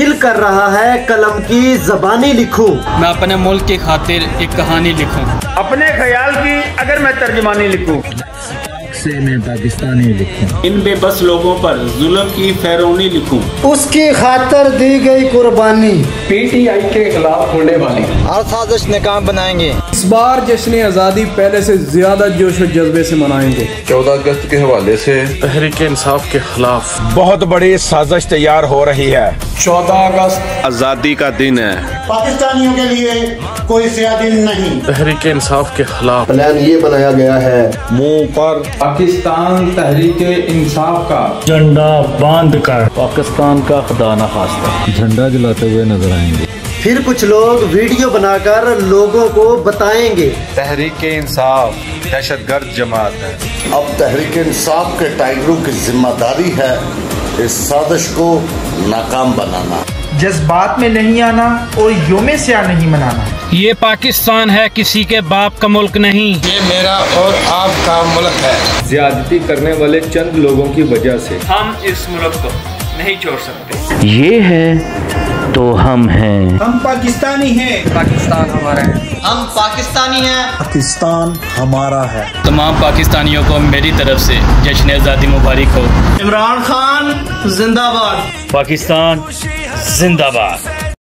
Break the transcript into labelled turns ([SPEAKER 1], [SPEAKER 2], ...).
[SPEAKER 1] دل کر رہا ہے قلم کی زبانی لکھوں،
[SPEAKER 2] میں اپنے ملک کی خاطر ایک کہانی لکھوں،
[SPEAKER 3] اپنے خیال کی اگر میں ترجمانی لکھوں،
[SPEAKER 4] سے میں پاکستانی لکھوں،
[SPEAKER 5] ان بے بس لوگوں پر ظلم کی فیرونی لکھوں،
[SPEAKER 1] اس کی خاطر دی گئی قربانی،
[SPEAKER 6] پی ٹی آئی کے خلاف ہونے والی
[SPEAKER 4] ہر سازش ناکام بنائیں گے۔
[SPEAKER 7] اس بار جشن آزادی پہلے سے زیادہ جوش و جذبے سے منائیں گے۔
[SPEAKER 8] 14 اگست کے حوالے سے
[SPEAKER 9] تحریک انصاف کے خلاف
[SPEAKER 10] بہت بڑی سازش تیار ہو رہی ہے۔
[SPEAKER 9] 14 اگست
[SPEAKER 11] آزادی کا دن ہے،
[SPEAKER 12] پاکستانیوں کے لیے کوئی سیاہ دن نہیں۔
[SPEAKER 9] تحریک انصاف کے خلاف
[SPEAKER 13] پلان یہ بنایا گیا ہے،
[SPEAKER 10] منہ پر
[SPEAKER 6] پاکستان تحریک انصاف کا
[SPEAKER 14] جھنڈا باندھ کر پاکستان کا خدا نخواستہ
[SPEAKER 4] جھنڈا جلاتے ہوئے نظر آئیں گے۔
[SPEAKER 1] پھر کچھ لوگ ویڈیو بنا کر لوگوں کو بتائیں گے
[SPEAKER 11] تحریک انصاف دہشت گرد جماعت ہے۔
[SPEAKER 12] اب تحریک انصاف کے ٹائگروں کی ذمہ داری ہے اس سازش کو ناکام بنانا،
[SPEAKER 15] جذبات میں نہیں آنا اور یوم سیاہ نہیں منانا۔
[SPEAKER 2] یہ پاکستان ہے، کسی کے باپ کا ملک نہیں،
[SPEAKER 8] یہ میرا اور آپ کا ملک ہے۔
[SPEAKER 6] زیادتی کرنے والے چند لوگوں کی وجہ سے
[SPEAKER 2] ہم اس ملک کو نہیں چھوڑ سکتے۔
[SPEAKER 14] یہ ہے تو ہم ہیں،
[SPEAKER 15] ہم پاکستانی ہیں،
[SPEAKER 2] پاکستان ہمارا ہے،
[SPEAKER 15] ہم پاکستانی ہیں،
[SPEAKER 13] پاکستان ہمارا ہے۔
[SPEAKER 2] تمام پاکستانیوں کو میری طرف سے جشن آزادی مبارک ہو۔
[SPEAKER 15] عمران خان زندہ باد،
[SPEAKER 14] پاکستان زندہ باد۔